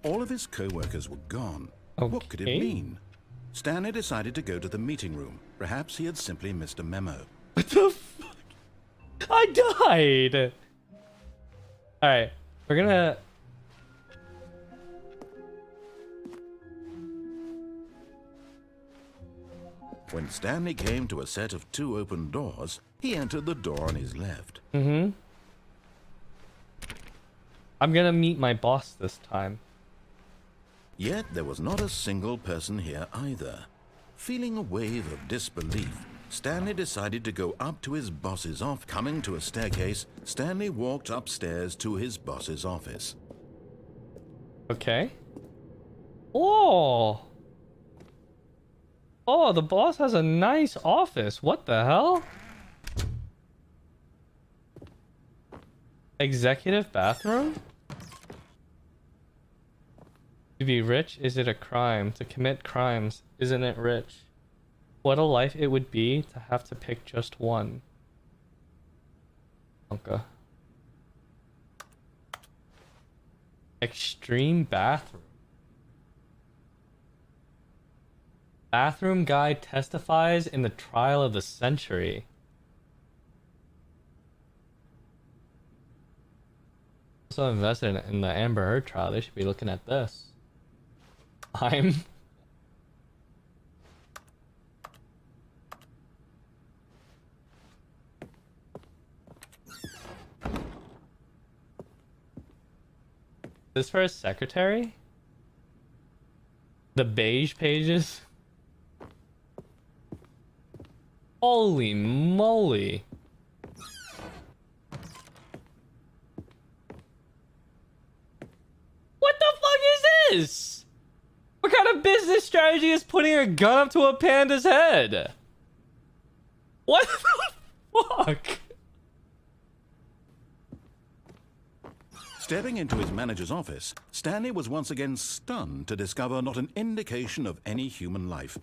All of his co-workers were gone. Okay. What could it mean? Stanley decided to go to the meeting room. Perhaps he had simply missed a memo. What the fuck? I died! Alright, we're gonna... When Stanley came to a set of 2 open doors, he entered the door on his left. I'm gonna meet my boss this time. Yet there was not a single person here either. Feeling a wave of disbelief, Stanley decided to go up to his boss's office. Coming to a staircase, Stanley walked upstairs to his boss's office. Okay. Oh! Oh, the boss has a nice office. What the hell? Executive bathroom? To be rich, is it a crime? To commit crimes, isn't it rich? What a life it would be to have to pick just one. Okay. Extreme bathroom. Bathroom guy testifies in the trial of the century. Also invested in the Amber Heard trial. They should be looking at this. This for his secretary? The beige pages? Holy moly. What the fuck is this? What kind of business strategy is putting a gun up to a panda's head? What the fuck? Stepping into his manager's office, Stanley was once again stunned to discover not an indication of any human life.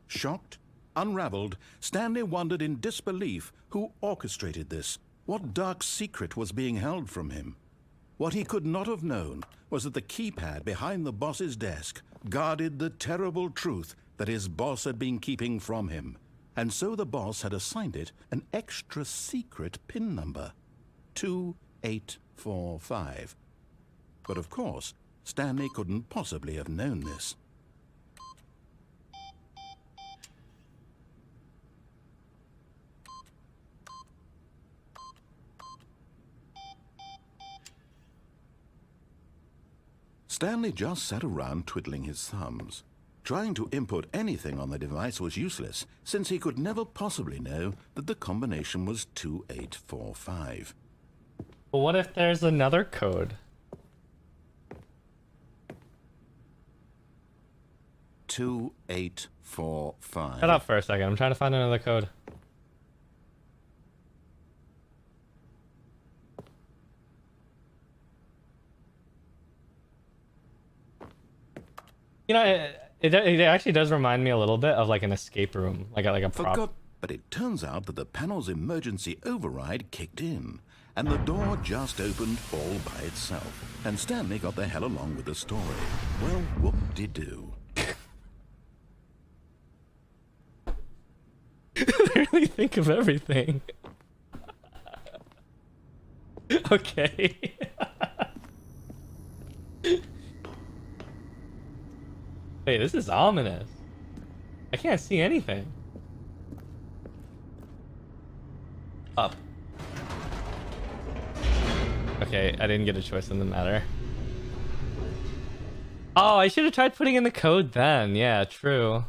Shocked, unraveled, Stanley wondered in disbelief who orchestrated this. What dark secret was being held from him? What he could not have known was that the keypad behind the boss's desk guarded the terrible truth that his boss had been keeping from him. And so the boss had assigned it an extra secret PIN number. 2845. But of course, Stanley couldn't possibly have known this. Stanley just sat around twiddling his thumbs. Trying to input anything on the device was useless, since he could never possibly know that the combination was 2845. But what if there's another code? 2845. Shut up for a second. I'm trying to find another code. You know, it actually does remind me a little bit of like an escape room, like a prop. But it turns out that the panel's emergency override kicked in, and the door just opened all by itself. And Stanley got the hell along with the story. Well, whoop-de-doo. I really think of everything. Okay. Wait, this is ominous. I can't see anything. Up. Okay, I didn't get a choice in the matter. Oh, I should have tried putting in the code then. Yeah, true.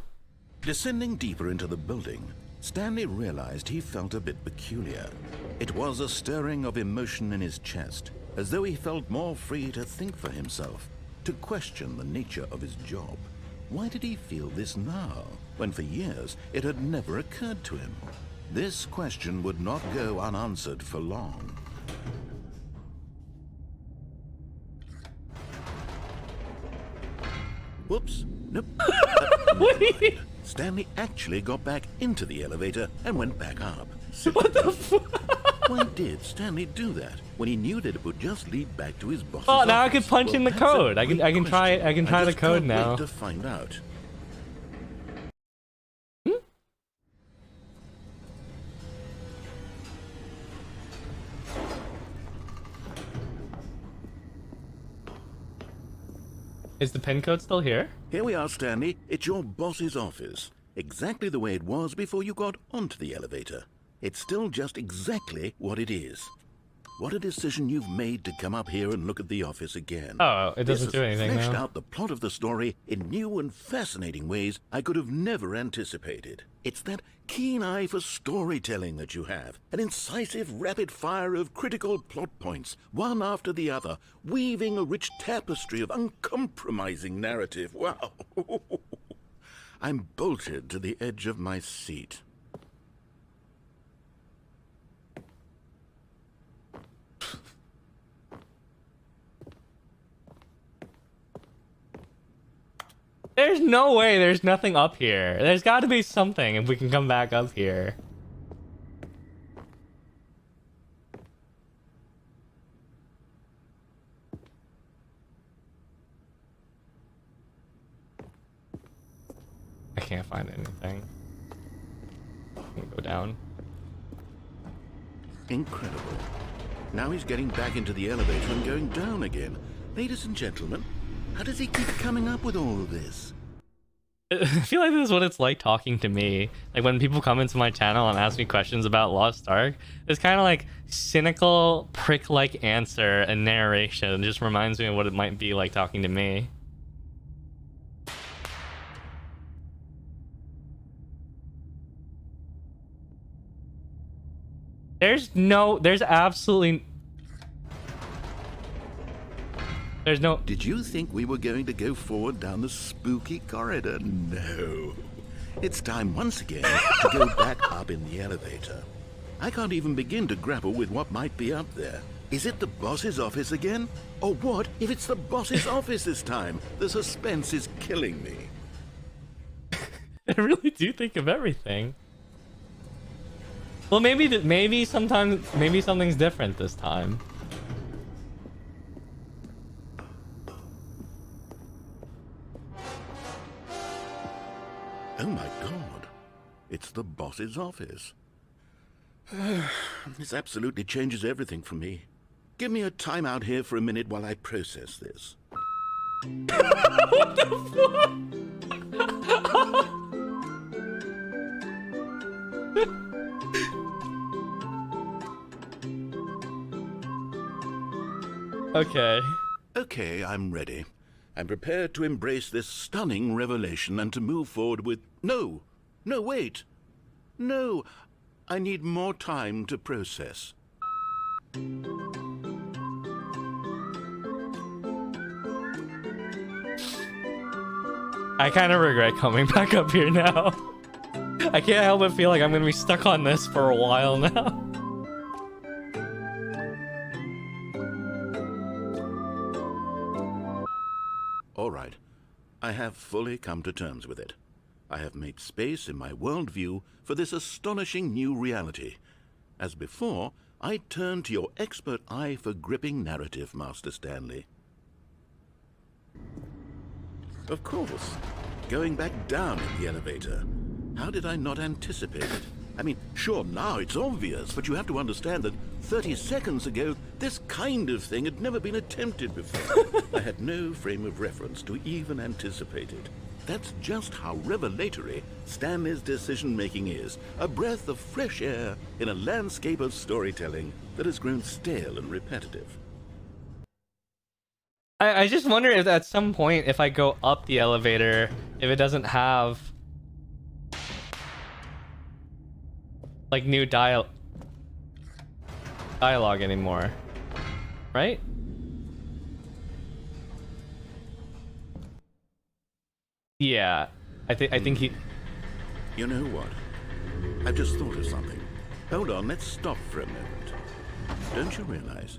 Descending deeper into the building, Stanley realized he felt a bit peculiar. It was a stirring of emotion in his chest, as though he felt more free to think for himself, to question the nature of his job. Why did he feel this now, when for years it had never occurred to him? This question would not go unanswered for long. Whoops. Nope. Wait. Stanley actually got back into the elevator and went back up. What the fuck? Why did Stanley do that when he knew that it would just lead back to his boss's Oh, now I office? can punch in the That's a code. I can great try question. the just code can't now. wait to find out. Is the pin code still here? Here we are, Stanley. It's your boss's office. Exactly the way it was before you got onto the elevator. It's still just exactly what it is. What a decision you've made to come up here and look at the office again. Oh, it doesn't This do has anything fleshed now. out the plot of the story in new and fascinating ways I could have never anticipated. It's that keen eye for storytelling that you have, an incisive rapid fire of critical plot points, one after the other, weaving a rich tapestry of uncompromising narrative. Wow! I'm bolted to the edge of my seat. There's no way there's nothing up here. There's got to be something if we can come back up here. I can't find anything. I'm gonna go down. Incredible. Now he's getting back into the elevator and going down again. Ladies and gentlemen, how does he keep coming up with all of this? I feel like this is what it's like talking to me. Like when people come into my channel and ask me questions about Lost Ark, it's kind of like cynical, prick-like answer and narration. It just reminds me of what it might be like talking to me. There's absolutely... There's no... Did you think we were going to go forward down the spooky corridor? No. It's time once again to go back up in the elevator. I can't even begin to grapple with what might be up there. Is it the boss's office again? Or what if it's the boss's office this time? The suspense is killing me. I really do think of everything. Well, maybe something's different this time. Oh my god. It's the boss's office. This absolutely changes everything for me. Give me a time out here for a minute while I process this. What the fuck? Okay. Okay, I'm ready. I'm prepared to embrace this stunning revelation and to move forward with... No! No, wait! No! I need more time to process. I kind of regret coming back up here now. I can't help but feel like I'm gonna be stuck on this for a while now. All right. I have fully come to terms with it. I have made space in my worldview for this astonishing new reality. As before, I turn to your expert eye for gripping narrative, Master Stanley. Of course. Going back down in the elevator. How did I not anticipate it? I mean, sure, now it's obvious, but you have to understand that 30 seconds ago, this kind of thing had never been attempted before. I had no frame of reference to even anticipate it. That's just how revelatory Stanley's decision-making is. A breath of fresh air in a landscape of storytelling that has grown stale and repetitive. I just wonder if at some point, if I go up the elevator, if it doesn't have like new dialogue anymore, right? Yeah, I think he... You know what? I've just thought of something. Hold on, let's stop for a moment. Don't you realize?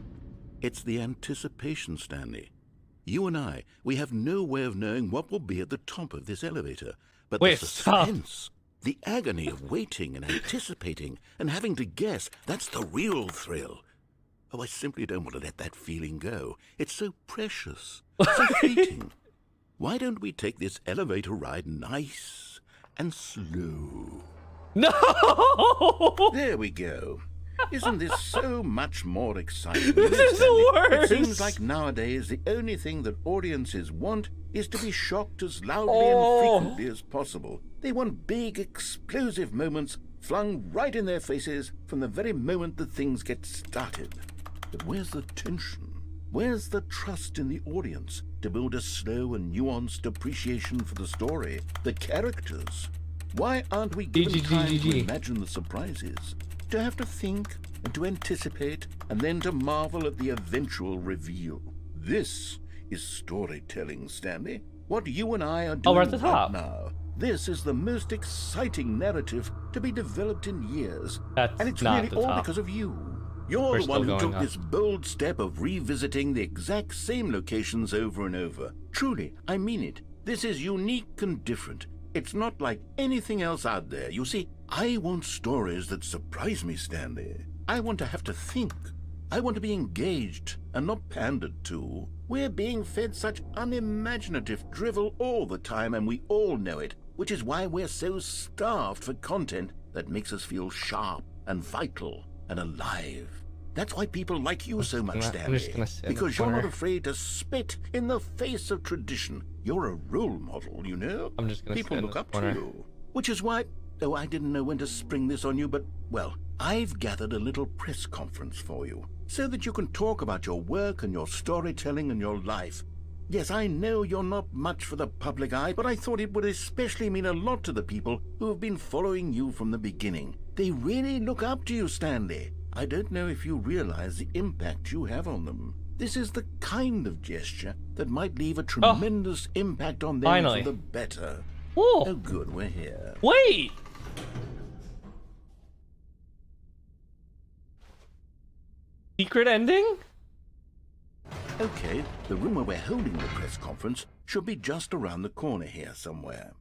It's the anticipation, Stanley. You and I, we have no way of knowing what will be at the top of this elevator. But Wait, the stop. suspense, The agony of waiting and anticipating and having to guess, that's the real thrill. Oh, I simply don't want to let that feeling go. It's so precious, so fleeting. Why don't we take this elevator ride nice and slow? No! There we go. Isn't this so much more exciting? This is worse! It seems like nowadays the only thing that audiences want is to be shocked as loudly and frequently as possible. They want big, explosive moments flung right in their faces from the very moment that things get started. But where's the tension? Where's the trust in the audience to build a slow and nuanced appreciation for the story, the characters? Why aren't we given time to imagine the surprises, to have to think and to anticipate and then to marvel at the eventual reveal? This is storytelling, Stanley. What you and I are doing we're at the top. right now. This is the most exciting narrative to be developed in years. And it's not really the all top. because of you. You're We're the one still who took going this bold step of revisiting the exact same locations over and over. Truly, I mean it. This is unique and different. It's not like anything else out there. You see, I want stories that surprise me, Stanley. I want to have to think. I want to be engaged and not pandered to. We're being fed such unimaginative drivel all the time, and we all know it, which is why we're so starved for content that makes us feel sharp and vital and alive. That's why people like you so much, Stanley, because you're not afraid to spit in the face of tradition. You're a role model, you know? I'm just gonna people look up to you. Which is why, oh, I didn't know when to spring this on you, but, well, I've gathered a little press conference for you so that you can talk about your work and your storytelling and your life. Yes, I know you're not much for the public eye, but I thought it would especially mean a lot to the people who have been following you from the beginning. They really look up to you, Stanley. I don't know if you realize the impact you have on them. This is the kind of gesture that might leave a tremendous impact on them for the better. Whoa. Oh, good, we're here. Wait! Secret ending? Okay, the room where we're holding the press conference should be just around the corner here somewhere.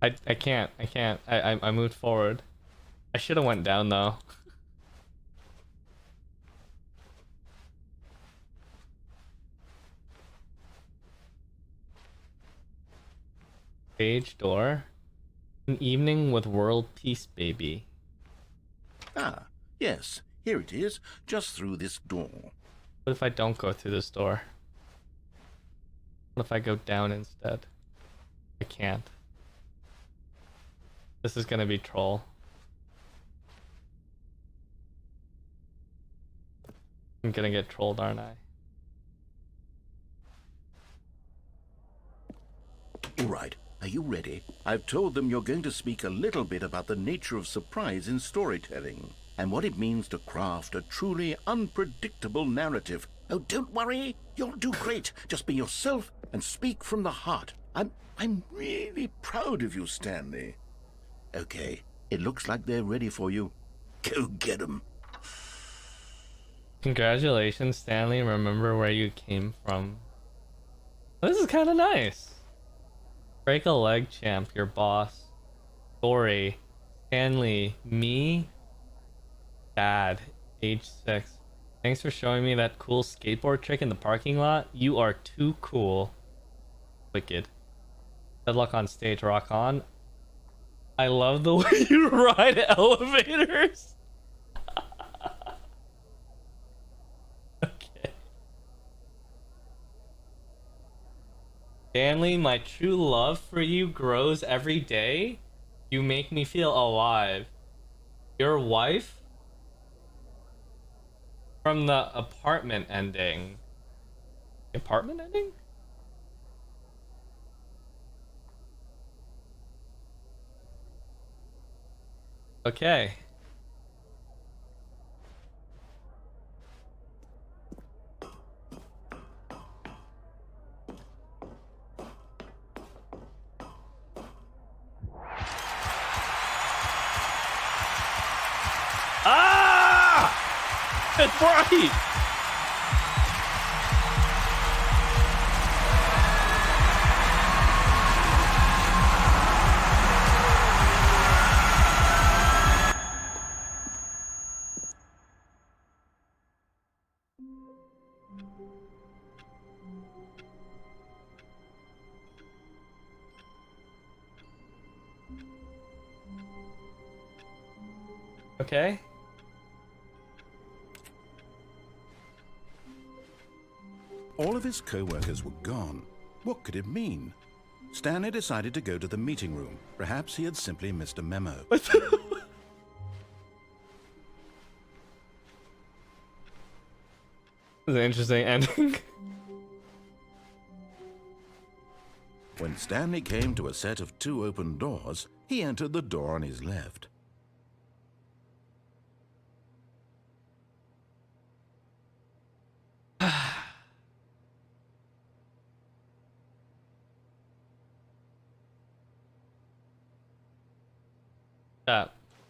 I can't. I moved forward. I should have went down though. Page door. An evening with world peace, baby. Ah, yes, here it is, just through this door. What if I don't go through this door? What if I go down instead? I can't. This is gonna be troll. I'm gonna get trolled, aren't I? All right, are you ready? I've told them you're going to speak a little bit about the nature of surprise in storytelling and what it means to craft a truly unpredictable narrative. Oh, don't worry, you'll do great. Just be yourself and speak from the heart. I'm really proud of you, Stanley. Okay, it looks like they're ready for you. Go get them. Congratulations, Stanley. Remember where you came from. This is kind of nice. Break a leg, champ. Your boss. Story. Stanley. Me. Dad. Age 6. Thanks for showing me that cool skateboard trick in the parking lot. You are too cool. Wicked. Good luck on stage. Rock on. I love the way you ride elevators. Okay. Stanley, my true love for you grows every day. You make me feel alive. Your wife? From the apartment ending. Apartment ending? Okay. Ah! It's bright! Okay. All of his co-workers were gone. What could it mean? Stanley decided to go to the meeting room. Perhaps he had simply missed a memo. This is an interesting ending. When Stanley came to a set of 2 open doors, he entered the door on his left.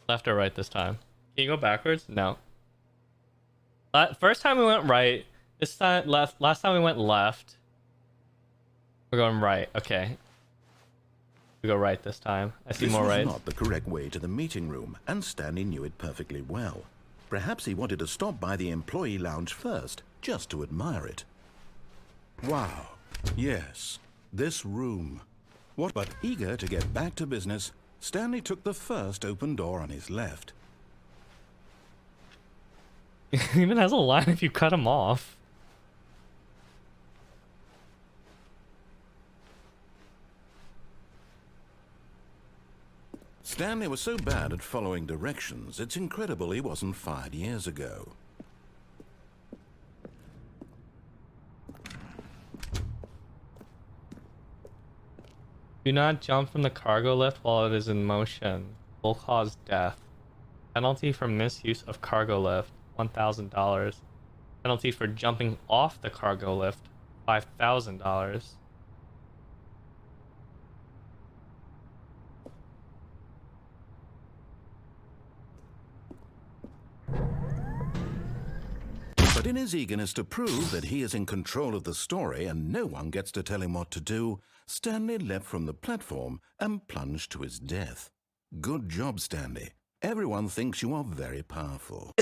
Left or right this time? Can you go backwards? No. First time we went right. This time left. Last time we went left. We're going right. Okay. We go right this time. I see more right. This was not the correct way to the meeting room, and Stanley knew it perfectly well. Perhaps he wanted to stop by the employee lounge first, just to admire it. Wow. Yes. This room. What? But eager to get back to business, Stanley took the first open door on his left. It even has a line if you cut him off. Stanley was so bad at following directions, it's incredible he wasn't fired years ago. Do not jump from the cargo lift while it is in motion. Will cause death. Penalty for misuse of cargo lift, $1,000. Penalty for jumping off the cargo lift, $5,000. But in his eagerness to prove that he is in control of the story and no one gets to tell him what to do, Stanley leapt from the platform and plunged to his death. Good job, Stanley. Everyone thinks you are very powerful.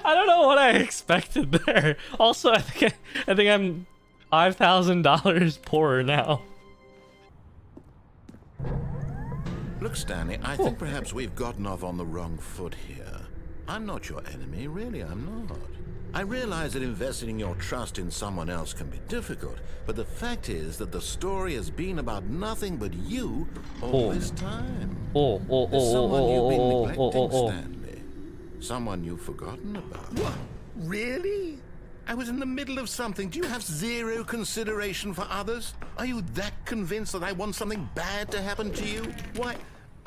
I don't know what I expected there. Also, I think I'm $5,000 poorer now. Look, Stanley, I think perhaps we've gotten off on the wrong foot here. I'm not your enemy, really, I'm not. I realize that investing your trust in someone else can be difficult, but the fact is that the story has been about nothing but you all this time. There's someone you've been neglecting, Stanley. Someone you've forgotten about. What? Really? I was in the middle of something. Do you have zero consideration for others? Are you that convinced that I want something bad to happen to you? Why,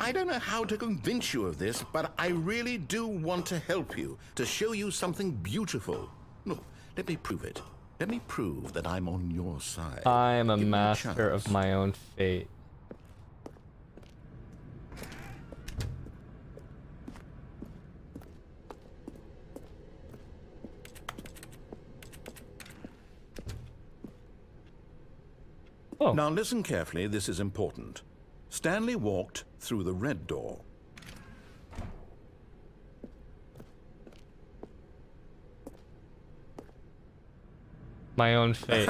I don't know how to convince you of this, but I really do want to help you, to show you something beautiful. Look, let me prove it. Let me prove that I'm on your side. I'm a master of my own fate. Oh. Now listen carefully, this is important. Stanley walked through the red door. My own fate.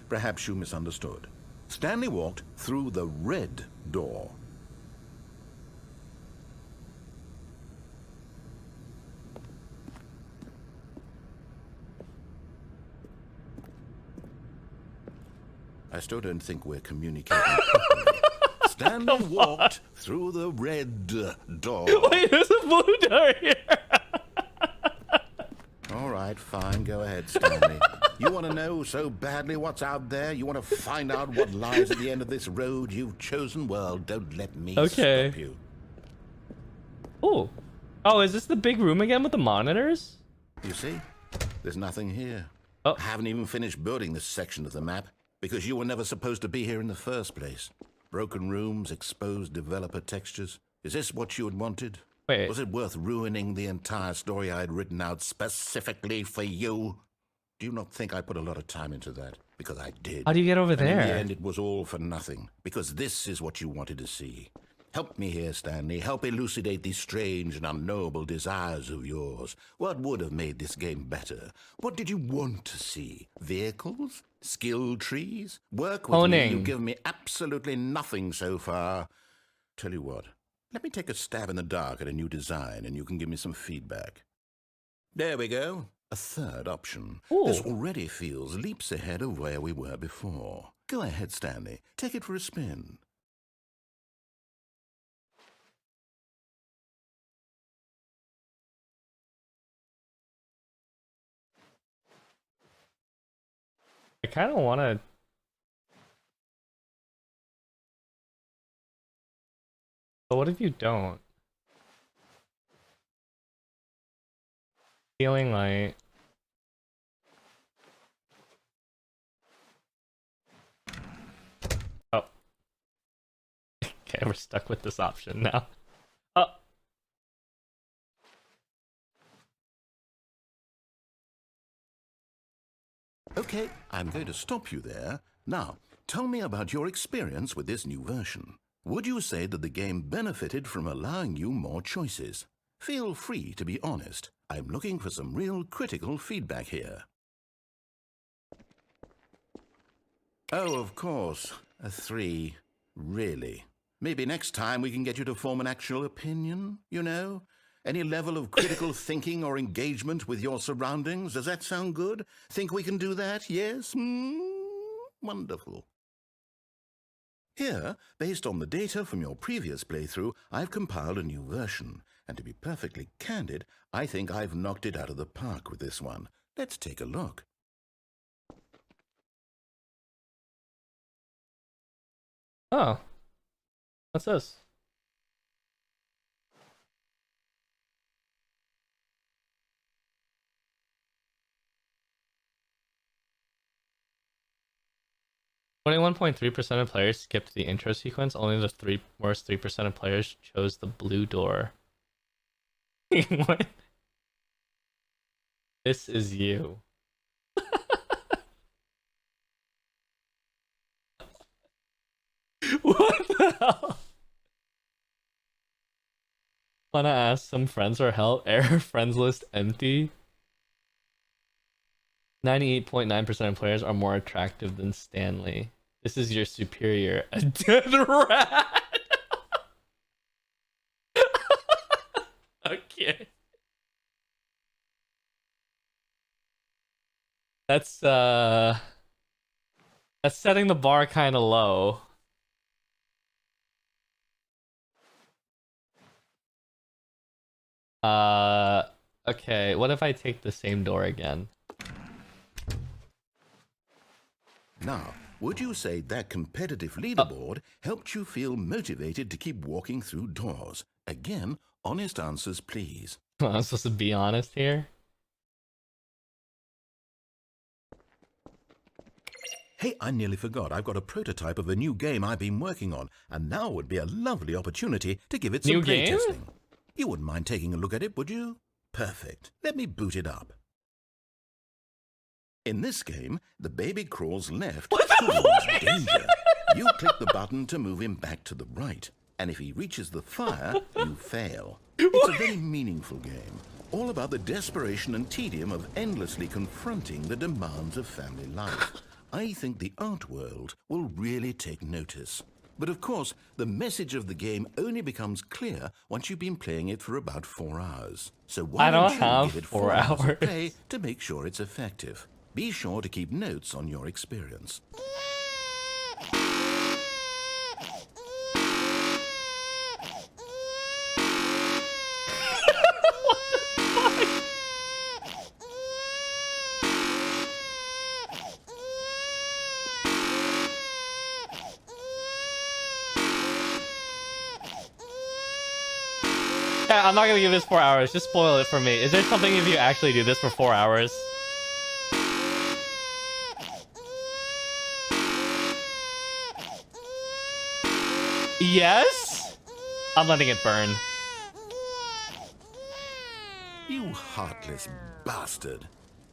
Perhaps you misunderstood. Stanley walked through the red door. I still don't think we're communicating properly. Stanley walked through the red door. Wait, there's a blue door here. All right, fine. Go ahead, Stanley. You want to know so badly what's out there? You want to find out what lies at the end of this road you've chosen? Well, don't let me stop you. Oh. Oh, is this the big room again with the monitors? You see? There's nothing here. Oh. I haven't even finished building this section of the map because you were never supposed to be here in the first place. Broken rooms, exposed developer textures. Is this what you had wanted? Wait. Was it worth ruining the entire story I had written out specifically for you? Do you not think I put a lot of time into that? Because I did. How do you get over And in the there? end, it was all for nothing. Because this is what you wanted to see. Help me here, Stanley. Help elucidate these strange and unknowable desires of yours. What would have made this game better? What did you want to see? Vehicles? Skill trees? Work with me. You've given me absolutely nothing so far. Tell you what. Let me take a stab in the dark at a new design, and you can give me some feedback. There we go. A third option. Ooh. This already feels leaps ahead of where we were before. Go ahead, Stanley. Take it for a spin. I kind of want to... But what if you don't? Feeling like... Oh. Okay, we're stuck with this option now. Oh. Okay, I'm going to stop you there. Now, tell me about your experience with this new version. Would you say that the game benefited from allowing you more choices? Feel free to be honest. I'm looking for some real critical feedback here. Oh, of course. A 3. Really? Maybe next time we can get you to form an actual opinion, you know? Any level of critical thinking or engagement with your surroundings? Does that sound good? Think we can do that? Yes? Wonderful. Here, based on the data from your previous playthrough, I've compiled a new version. And to be perfectly candid, I think I've knocked it out of the park with this one. Let's take a look. Oh. What's this? .3% of players skipped the intro sequence. Only the worst 3% of players chose the blue door. What? This is you. What the hell? Wanna ask some friends for help? Error friends list empty. 98.9% of players are more attractive than Stanley. This is your superior. A dead rat! Okay. That's setting the bar kind of low. Okay, what if I take the same door again? Now, would you say that competitive leaderboard helped you feel motivated to keep walking through doors? Again, honest answers, please. I'm supposed to be honest here? Hey, I nearly forgot. I've got a prototype of a new game I've been working on, and now would be a lovely opportunity to give it some New game? playtesting. You wouldn't mind taking a look at it, would you? Perfect. Let me boot it up. In this game, the baby crawls left towards danger. You click the button to move him back to the right, and if he reaches the fire, you fail. It's a very meaningful game, all about the desperation and tedium of endlessly confronting the demands of family life. I think the art world will really take notice. But of course, the message of the game only becomes clear once you've been playing it for about 4 hours. So why don't you give it 4 hours of play to make sure it's effective? Be sure to keep notes on your experience. I'm not gonna give this 4 hours. Just spoil it for me. Is there something if you actually do this for 4 hours? Yes? I'm letting it burn. You heartless bastard.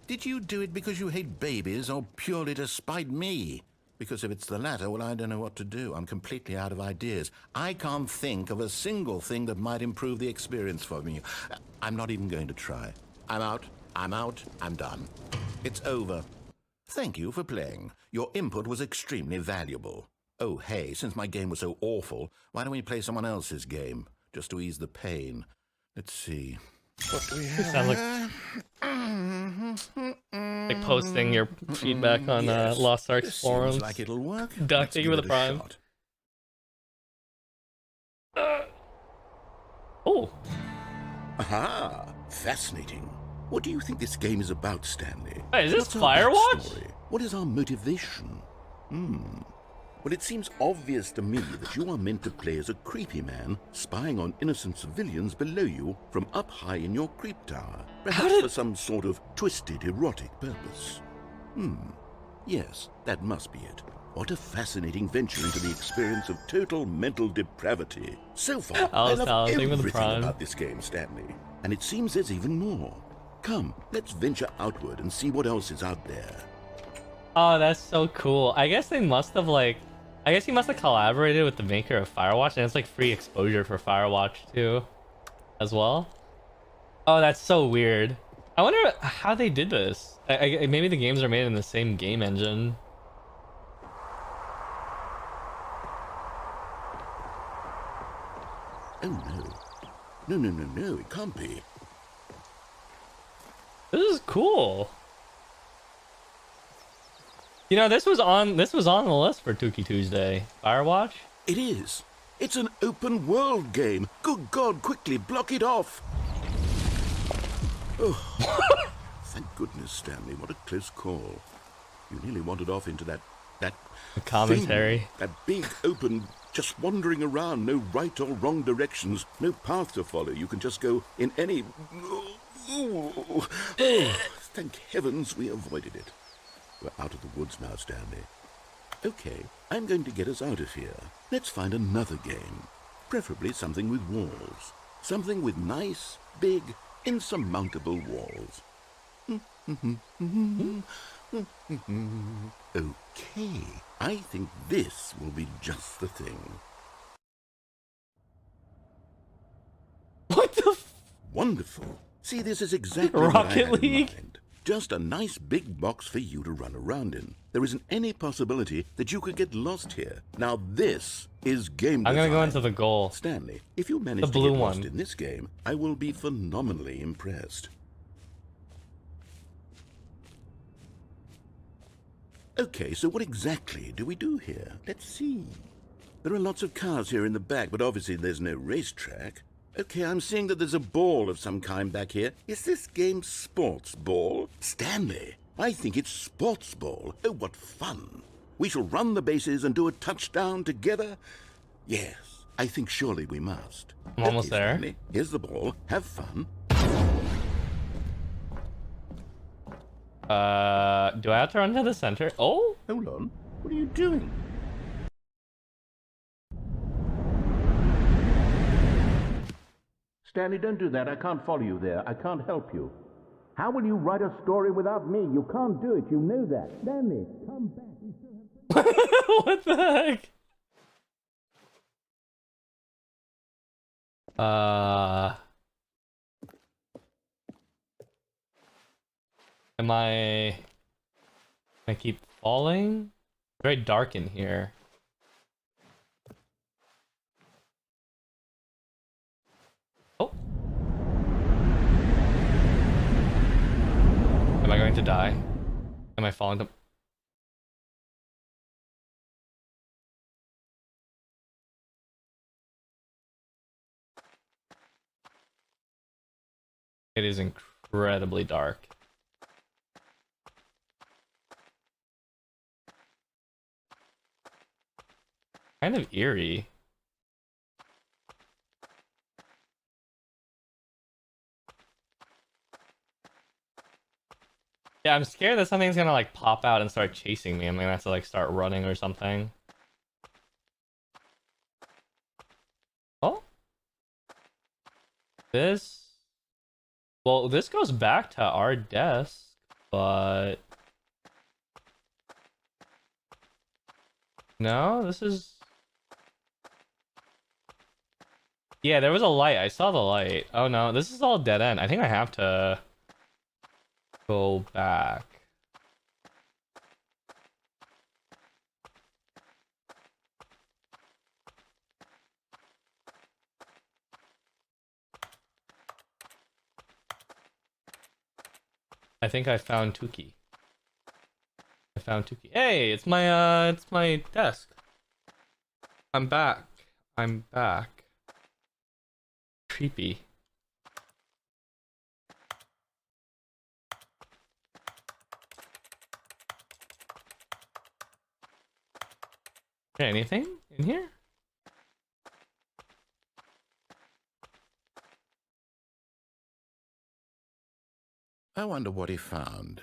Did you do it because you hate babies or purely to spite me? Because if it's the latter, well, I don't know what to do. I'm completely out of ideas. I can't think of a single thing that might improve the experience for me. I'm not even going to try. I'm out. I'm done. It's over. Thank you for playing. Your input was extremely valuable. Oh, hey, since my game was so awful, why don't we play someone else's game? Just to ease the pain. Let's see. What do we have? Sounds like posting your feedback on yes. Lost Ark This forums. seems like it'll work. Duck, Let's thank you give for the it a prime. shot. Oh. Aha! Fascinating. What do you think this game is about, Stanley? Hey, is this What's our Firewatch? backstory? What is our motivation? Well, it seems obvious to me that you are meant to play as a creepy man spying on innocent civilians below you from up high in your creep tower, perhaps for some sort of twisted erotic purpose. Yes, that must be it. What a fascinating venture into the experience of total mental depravity. So far, I love everything about this game, Stanley. And it seems there's even more. Come, let's venture outward and see what else is out there. Oh, that's so cool. I guess they must have I guess he must have collaborated with the maker of Firewatch, and it's like free exposure for Firewatch too, as well. Oh, that's so weird. I wonder how they did this. Maybe the games are made in the same game engine. Oh no, it can't be. This is cool. You know, this was on the list for Tooki Tuesday. Firewatch? It is. It's an open world game. Good God, quickly block it off. Oh, thank goodness, Stanley. What a close call. You nearly wandered off into that commentary. thing, that big open, just wandering around, no right or wrong directions, no path to follow. You can just go in any. Oh, thank heavens we avoided it. We're out of the woods now, Stanley. Okay, I'm going to get us out of here. Let's find another game. Preferably something with walls. Something with nice, big, insurmountable walls. Okay, I think this will be just the thing. What the Wonderful. See, this is exactly what I Rocket had in League? mind. Just a nice big box for you to run around in. There isn't any possibility that you could get lost here. Now this is game design. I'm gonna go into the goal. Stanley, if you manage to get lost in this game, I will be phenomenally impressed. Okay, so what exactly do we do here? Let's see. There are lots of cars here in the back, but obviously there's no racetrack. Okay, I'm seeing that there's a ball of some kind back here. Is this game sports ball? Stanley, I think it's sports ball. Oh, what fun. We shall run the bases and do a touchdown together. Yes, I think surely we must. I'm almost there. Stanley, here's the ball. Have fun. Do I have to run to the center? Oh? Hold on. What are you doing? Stanley, don't do that. I can't follow you there. I can't help you. How will you write a story without me? You can't do it. You know that. Stanley, come back. We still have... What the heck? Am I keep falling? It's very dark in here. Oh. Am I going to die? Am I falling to... It is incredibly dark. Kind of eerie. Yeah, I'm scared that something's gonna like pop out and start chasing me. I'm gonna have to like start running or something. Oh? This Well, this goes back to our desk, but no, this is. Yeah, there was a light. I saw the light. Oh no, this is all dead end. I think I have to go back. I think I found Tooki. I found Tooki. Hey, it's my desk. I'm back. I'm back. Creepy. Anything in here? I wonder what he found.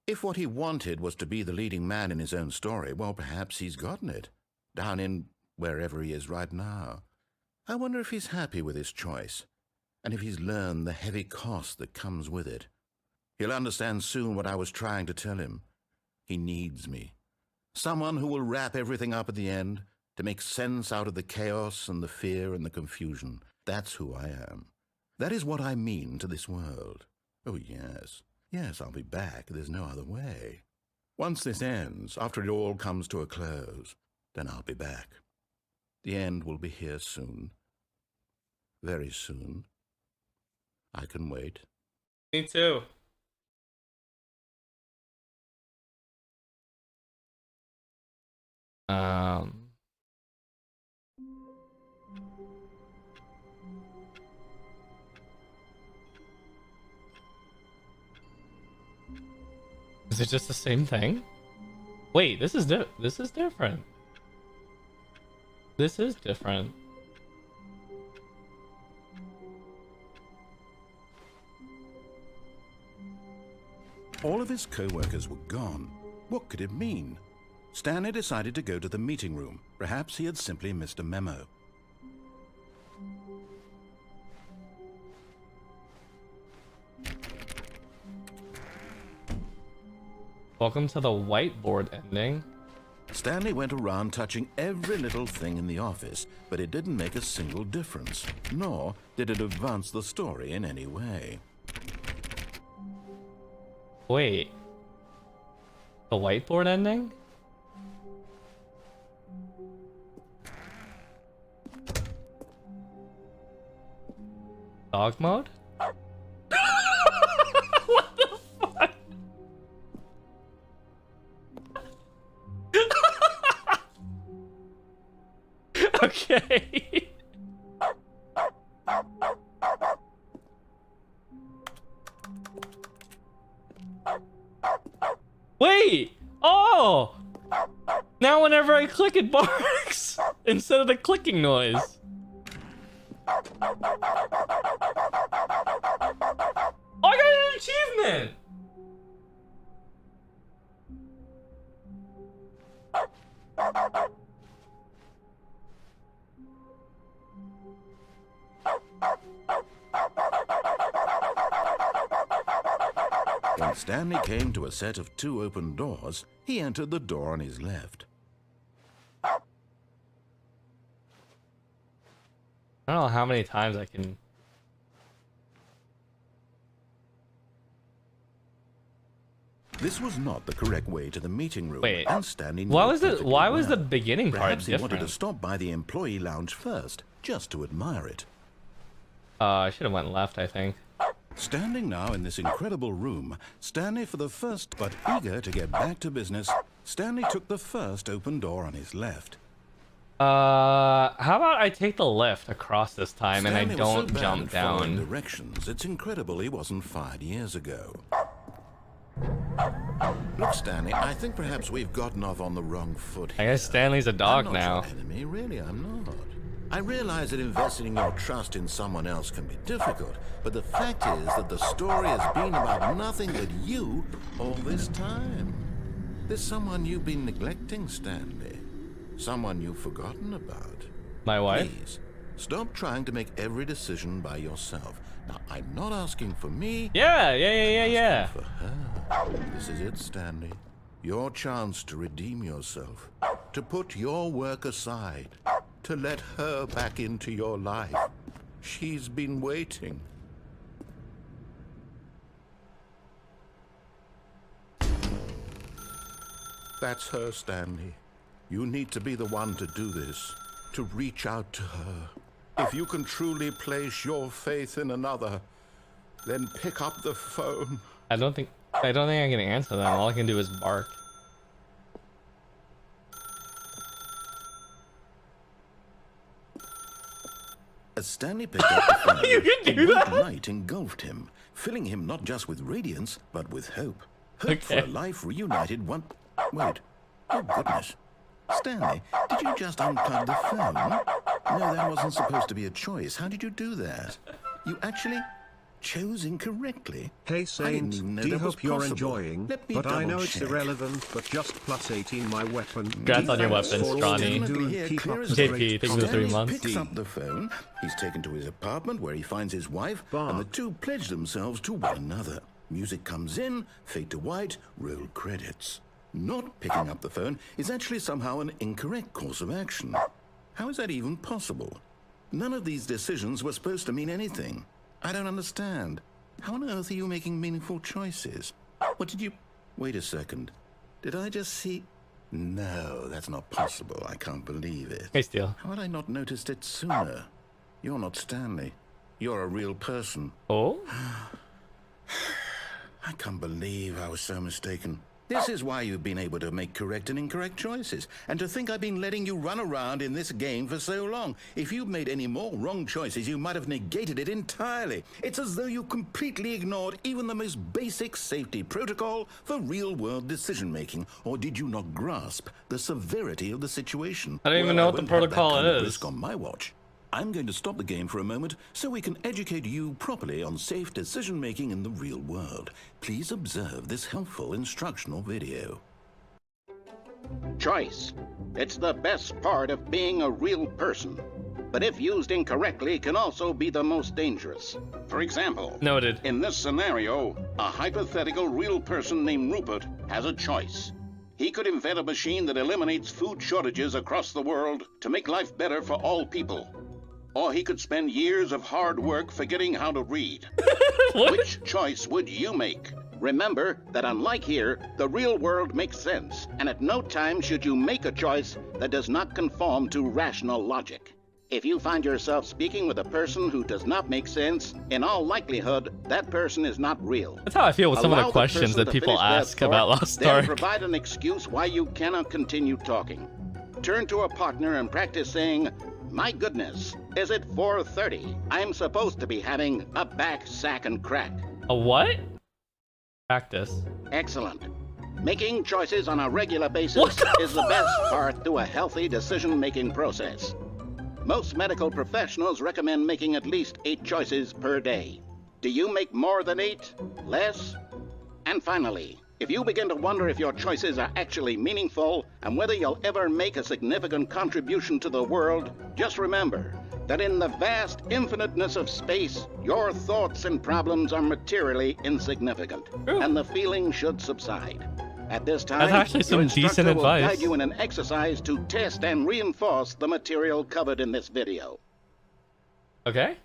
If what he wanted was to be the leading man in his own story, well, perhaps he's gotten it, down in wherever he is right now. I wonder if he's happy with his choice, and if he's learned the heavy cost that comes with it. He'll understand soon what I was trying to tell him. He needs me. Someone who will wrap everything up at the end, to make sense out of the chaos and the fear and the confusion. That's who I am. That is what I mean to this world. Oh, yes. Yes, I'll be back. There's no other way. Once this ends, after it all comes to a close, then I'll be back. The end will be here soon. Very soon. I can wait. Me too. Is it just the same thing? Wait, this is different. This is different. All of his co-workers were gone. What could it mean? Stanley decided to go to the meeting room. Perhaps he had simply missed a memo. Welcome to the whiteboard ending. Stanley went around touching every little thing in the office, but it didn't make a single difference, nor did it advance the story in any way. Wait. The whiteboard ending? Dog mode? What the fuck? Okay. Wait! Oh! Now whenever I click it barks instead of the clicking noise. Oh, I got an achievement! When Stanley came to a set of 2 open doors, he entered the door on his left. I don't know how many times I can. This was not the correct way to the meeting room. Wait, and Stanley knew why it was the perfectly why was well. the beginning part Perhaps he different? wanted to stop by the employee lounge first, just to admire it. I should have went left, I think. Standing now in this incredible room, Stanley for the first, but eager to get back to business, Stanley took the first open door on his left. How about I take the lift across this time and I Stanley was so don't bad jump at following down? directions, it's incredible he wasn't fired years ago. Look, Stanley, I think perhaps we've gotten off on the wrong foot I here. guess Stanley's a I'm dog not now. your enemy, really, I'm not. I realize that investing your trust in someone else can be difficult, but the fact is that the story has been about nothing but you all this time. There's someone you've been neglecting, Stanley. Someone you've forgotten about. My wife? Please, stop trying to make every decision by yourself. Now, I I'm not asking for me. Yeah. For her. This is it, Stanley. Your chance to redeem yourself. To put your work aside. To let her back into your life. She's been waiting. That's her, Stanley. You need to be the one to do this. To reach out to her. If you can truly place your faith in another, then pick up the phone. I don't think I can answer that. All I can do is bark. As Stanley picked up the phone, You can do a that? white light engulfed him, filling him not just with radiance, but with hope. Hope for a Okay. life reunited one... Wait. Oh, goodness. Stanley, did you just unplug the phone? No, that wasn't supposed to be a choice. How did you do that? You actually chose incorrectly. Hey I didn't Saint, even know do that was hope you're possible. enjoying, Let me but I know double it's check. irrelevant, but just plus 18 my weapon. Congrats on your weapon, All Scrawny. you do Definitely and here, keep clear up as the JP, great thank you for the 3 Stanley months. picks up the phone. He's taken to his apartment where he finds his wife, and the two pledge themselves to one another. Music comes in, fade to white, roll credits. Not picking up the phone is actually somehow an incorrect course of action. How is that even possible? None of these decisions were supposed to mean anything. I don't understand. How on earth are you making meaningful choices? What did you... Wait a second. Did I just see... No, that's not possible. I can't believe it. Hey, Steel. How had I not noticed it sooner? You're not Stanley. You're a real person. Oh? I can't believe I was so mistaken. This is why you've been able to make correct and incorrect choices. And to think I've been letting you run around in this game for so long. If you'd made any more wrong choices, you might have negated it entirely. It's as though you completely ignored even the most basic safety protocol for real-world decision-making. Or did you not grasp the severity of the situation? I don't even know what the won't have that protocol kind of is. risk on my watch. I'm going to stop the game for a moment so we can educate you properly on safe decision-making in the real world. Please observe this helpful instructional video. Choice. It's the best part of being a real person. But if used incorrectly, can also be the most dangerous. For example, Noted. in this scenario, a hypothetical real person named Rupert has a choice. He could invent a machine that eliminates food shortages across the world to make life better for all people. Or he could spend years of hard work forgetting how to read. Which choice would you make? Remember that unlike here, the real world makes sense, and at no time should you make a choice that does not conform to rational logic. If you find yourself speaking with a person who does not make sense, in all likelihood, that person is not real. That's how I feel with some of Allow the questions person that to people finish their ask thought, about Lost then Ark. provide an excuse why you cannot continue talking. Turn to a partner and practice saying, "My goodness, is it 4:30? I'm supposed to be having a back, sack, and crack." A what? Practice. Excellent. Making choices on a regular basis What is the best part to a healthy decision-making process. Most medical professionals recommend making at least 8 choices per day. Do you make more than 8? Less? And finally, if you begin to wonder if your choices are actually meaningful and whether you'll ever make a significant contribution to the world, just remember that in the vast infiniteness of space, your thoughts and problems are materially insignificant, Ooh. and the feeling should subside. At this time, That's actually some your instructor decent will advice. guide you in an exercise to test and reinforce the material covered in this video. Okay.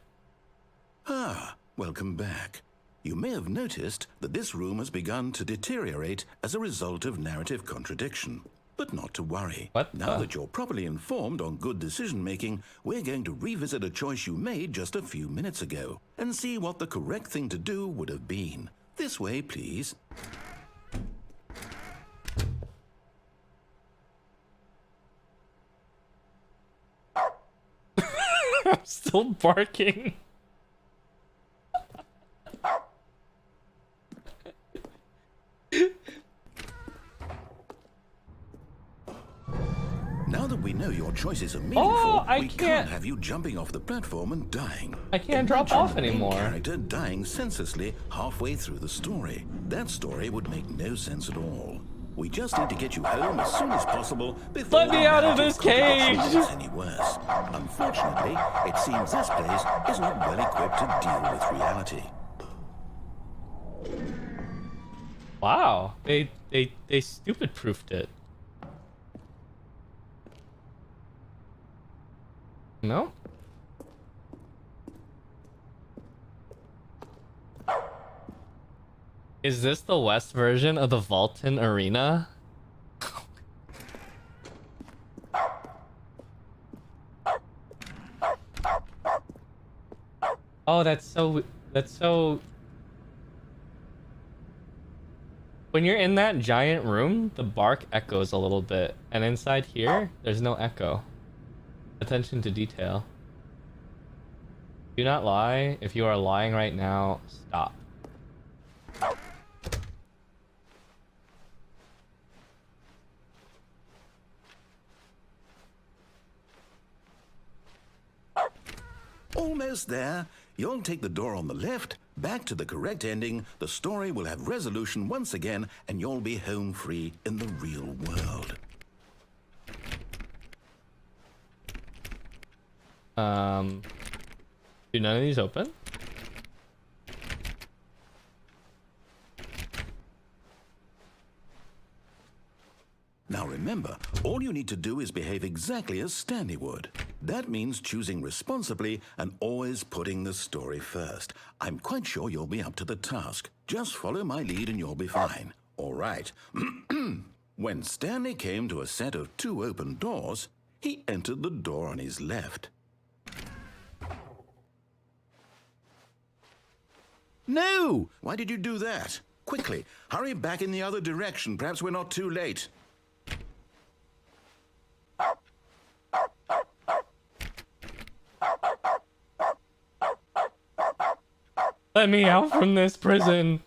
Ah, welcome back. You may have noticed that this room has begun to deteriorate as a result of narrative contradiction. But not to worry. What Now the- that you're properly informed on good decision-making, we're going to revisit a choice you made just a few minutes ago and see what the correct thing to do would have been. This way, please. I'm still barking. Now that we know your choices are meaningful, I we can't- can't have you jumping off the platform and dying. I can't drop Imagine off the main anymore. character dying senselessly halfway through the story. That story would make no sense at all. We just need to get you home as soon as possible before Let me out of this cage! gets any worse. Unfortunately, it seems this place is not well equipped to deal with reality. Wow, they stupid proofed it. No? Is this the West version of the Vulcan Arena? Oh, that's so... When you're in that giant room, the bark echoes a little bit, and inside here, there's no echo. Attention to detail. Do not lie. If you are lying right now, stop. Almost there. You'll take the door on the left, back to the correct ending, the story will have resolution once again, and you'll be home free in the real world. Do none of these open? Now remember, all you need to do is behave exactly as Stanley would. That means choosing responsibly and always putting the story first. I'm quite sure you'll be up to the task. Just follow my lead and you'll be fine. All right. When Stanley came to a set of 2 open doors, he entered the door on his left. No! Why did you do that? Quickly, hurry back in the other direction. Perhaps we're not too late. Let me out from this prison.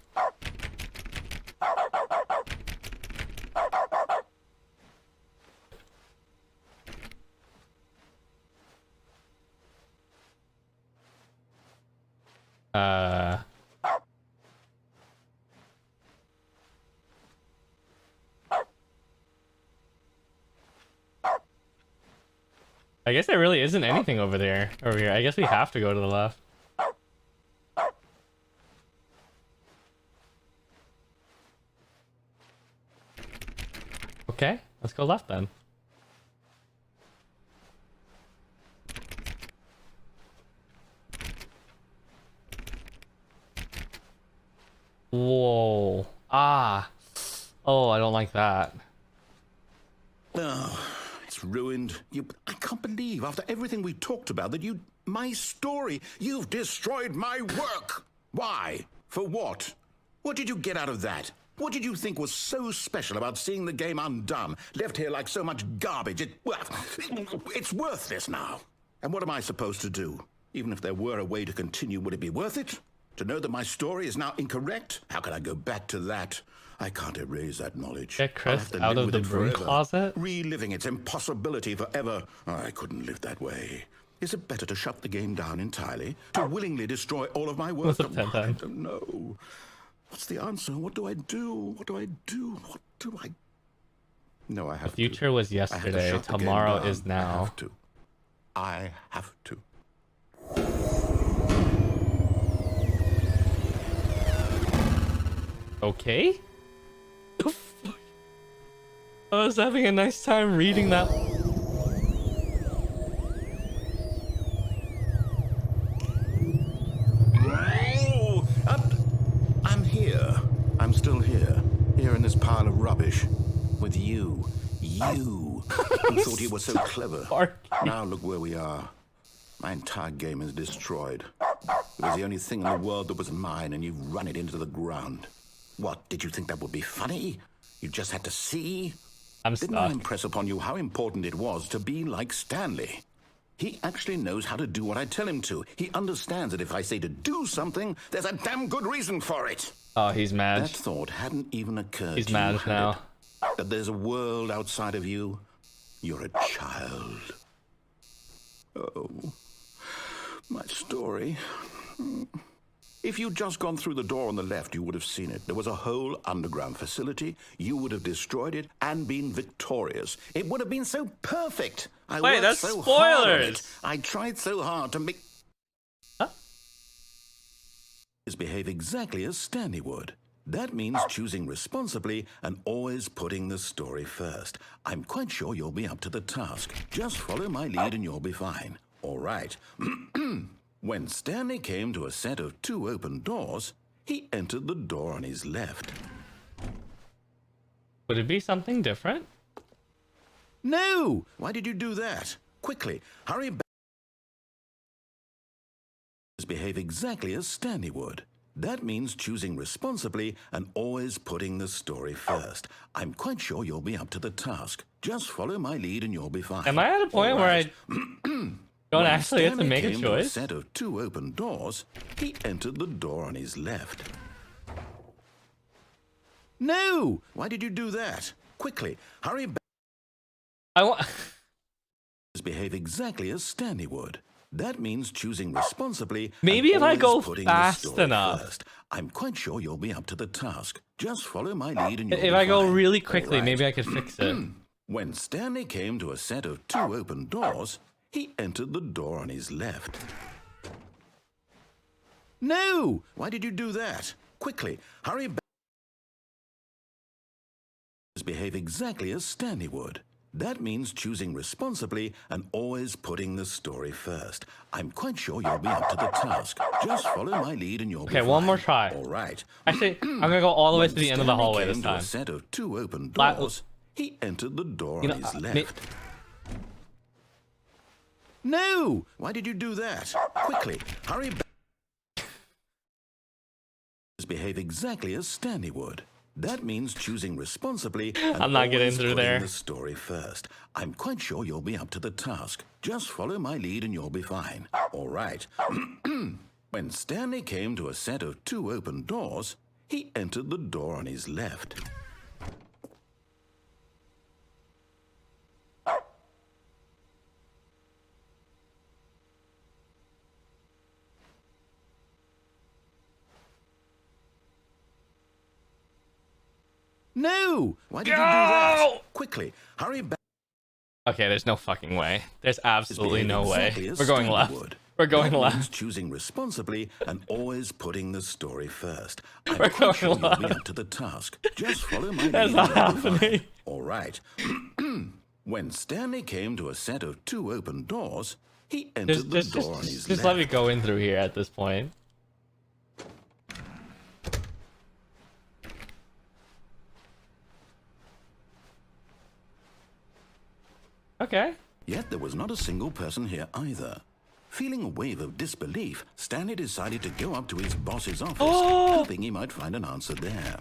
I guess there really isn't anything over there. Over here. I guess we have to go to the left. Okay, let's go left then. Whoa. Ah. Oh, I don't like that. Oh, it's ruined. I can't believe, after everything we talked about, that my story, you've destroyed my work. Why? For what? What did you get out of that? What did you think was so special about seeing the game undone, left here like so much garbage? It's worthless now. And what am I supposed to do? Even if there were a way to continue, would it be worth it? To know that my story is now incorrect? How can I go back to that? I can't erase that knowledge. Get Chris out of the broom closet? Reliving its impossibility forever. I couldn't live that way. Is it better to shut the game down entirely? To willingly destroy all of my work? What's up, I don't know. What's the answer? What do I do? What do I do? What do I... No, I have to. The future was yesterday. Tomorrow is now. I have to. Okay? I was having a nice time reading that. I'm here. I'm still here. Here in this pile of rubbish. With you. You. Who thought you were so clever. Now look where we are. My entire game is destroyed. It was the only thing in the world that was mine, and you've run it into the ground. What, did you think that would be funny? You just had to see? Didn't I impress upon you how important it was to be like Stanley? He actually knows how to do what I tell him to. He understands that if I say to do something, there's a damn good reason for it. Oh, he's mad. That thought hadn't even occurred to you. He's mad now. That there's a world outside of you. You're a child. Oh, my story. If you'd just gone through the door on the left, you would have seen it. There was a whole underground facility. You would have destroyed it and been victorious. It would have been so perfect. I Wait, worked that's so hard on it. spoilers. I tried so hard to make... Huh? Behave exactly as Stanley would. That means choosing responsibly and always putting the story first. I'm quite sure you'll be up to the task. Just follow my lead and you'll be fine. All right. When Stanley came to a set of 2 open doors, he entered the door on his left. Would it be something different? No! Why did you do that? Quickly, hurry back. Behave exactly as Stanley would. That means choosing responsibly and always putting the story first. I'm quite sure you'll be up to the task. Just follow my lead and you'll be fine. Am I at a point where I don't When actually get to Stanley make a came to choice? set of 2 open doors, he entered the door on his left. No! Why did you do that? Quickly, hurry back. I want. Behave exactly as Stanley would. That means choosing responsibly. Maybe and if I always go putting the fast story enough. First. I'm quite sure you'll be up to the task. Just follow my lead and you'll If be I go fine. really All quickly, right. maybe I could fix it. When Stanley came to a set of 2 open doors, he entered the door on his left. No! Why did you do that? Quickly, hurry back. Behave exactly as Stanley would. That means choosing responsibly and always putting the story first. I'm quite sure you'll be up to the task. Just follow my lead and you'll be Okay, fine. one more try. All right. Actually, I'm gonna go all the way to the end of the Stanley hallway came this to a time. set of 2 open La- doors, he entered the door You on know, his left. No! Why did you do that? Quickly, hurry back. Behave exactly as Stanley would. That means choosing responsibly and I'm not getting always through putting there. the story first. I'm quite sure you'll be up to the task. Just follow my lead and you'll be fine. All right. When Stanley came to a set of 2 open doors, he entered the door on his left. No! Why did you do that? Quickly, hurry back. Okay, there's no fucking way. There's absolutely Behave no exactly way. as We're going Stanley left. would. We're going That left. means choosing responsibly and always putting the story first. I'm We're quite sure going you'll be left. up to the task. Just follow my lead. That's and not you'll be fine. happening. All right. When Stanley came to a set of 2 open doors, he entered the door on his Just left. let me go in through here at this point. Okay. Yet there was not a single person here either. Feeling a wave of disbelief, Stanley decided to go up to his boss's office, hoping he might find an answer there.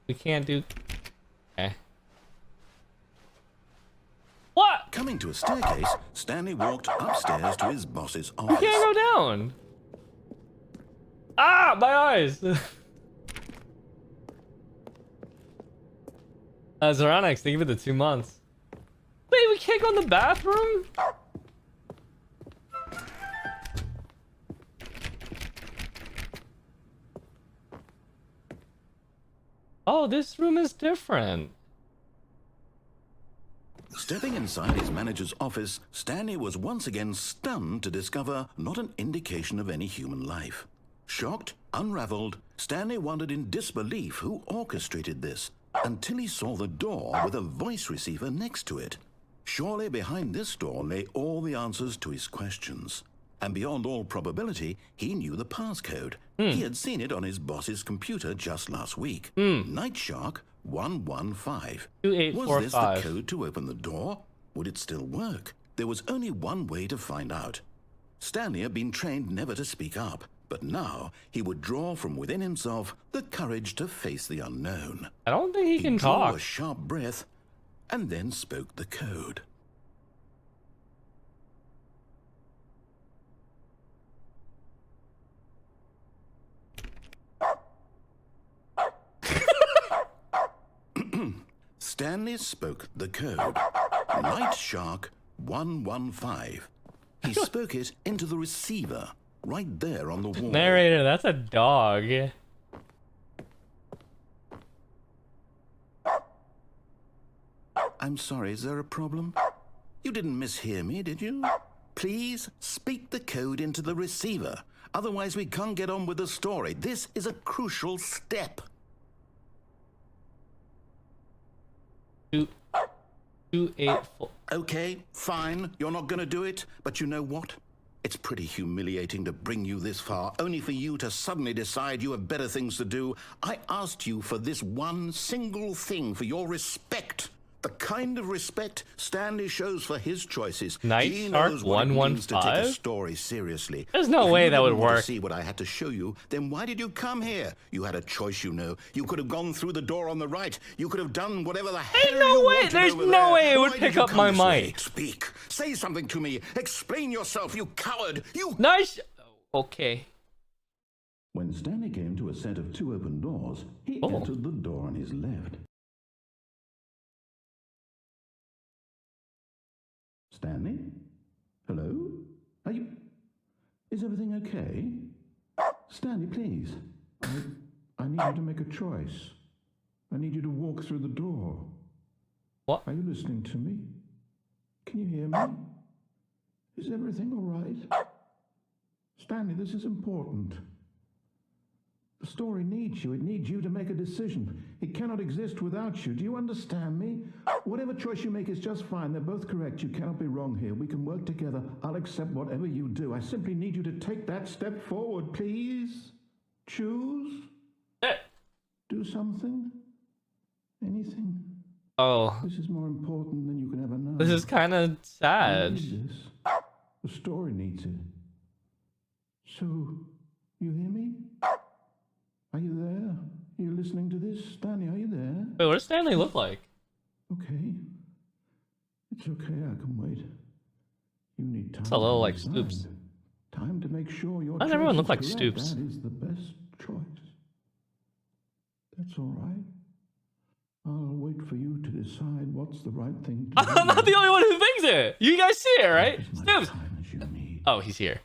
We can't do... Okay. What? Coming to a staircase, Stanley walked upstairs to his boss's We office. can't go down. Ah, my eyes. Zoranix, thank you for the 2 months. Wait, we can't go in the bathroom? Oh, this room is different. Stepping inside his manager's office, Stanley was once again stunned to discover not an indication of any human life. Shocked, unraveled, Stanley wondered in disbelief who orchestrated this, until he saw the door with a voice receiver next to it. Surely behind this door lay all the answers to his questions. And beyond all probability, he knew the passcode. He had seen it on his boss's computer just last week. Night Shark 115. Was this the 2845. code to open the door? Would it still work? There was only one way to find out. Stanley had been trained never to speak up, but now he would draw from within himself the courage to face the unknown. I don't think he can drew talk. a sharp breath and then spoke the code. Stanley spoke the code. Night Shark 115. He spoke it into the receiver. right there on the wall. Narrator, that's a dog. I'm sorry, is there a problem? You didn't mishear me, did you? Please speak the code into the receiver. Otherwise, we can't get on with the story. This is a crucial step. 284. Okay, fine. You're not going to do it. But you know what? It's pretty humiliating to bring you this far, only for you to suddenly decide you have better things to do. I asked you for this one single thing, for your respect. The kind of respect Stanley shows for his choices. Night He Shark knows what it means to take a 115? story seriously. There's no If way you that would didn't want to work. see what I had to show you, then why did you come here? You had a choice, you know. You could have gone through the door on the right. You could have done whatever the hell no you way. wanted There's over no there. way it would Why did pick you up come my this way? mic. Speak. Say something to me. Explain yourself, you coward. You... Nice. Okay. When Stanley came to a set of 2 open doors, he entered the door on his left. Stanley? Hello? Are you... Is everything okay? Stanley, please. I need you to make a choice. I need you to walk through the door. What? Are you listening to me? Can you hear me? Is everything all right? Stanley, this is important. The story needs you. It needs you to make a decision. It cannot exist without you. Do you understand me? Whatever choice you make is just fine. They're both correct. You cannot be wrong here. We can work together. I'll accept whatever you do. I simply need you to take that step forward, please. Choose. Do something. Anything. Oh, This is more important than you can ever know. this is kind of I sad. need this. The story needs it. So, you hear me? Are you there? Are you listening to this? Stanley, are you there? Wait, what does Stanley look like? Okay. It's okay, I can wait. You need time. It's a little to like decide. Stoops. Time to make sure your Why does choice everyone look is like correct. Stoops? That is the best choice. That's all right. I'll wait for you to decide what's the right thing to do. I'm not the only one who thinks it. You guys see it, right? As much Stoops. time as you need. Oh, he's here.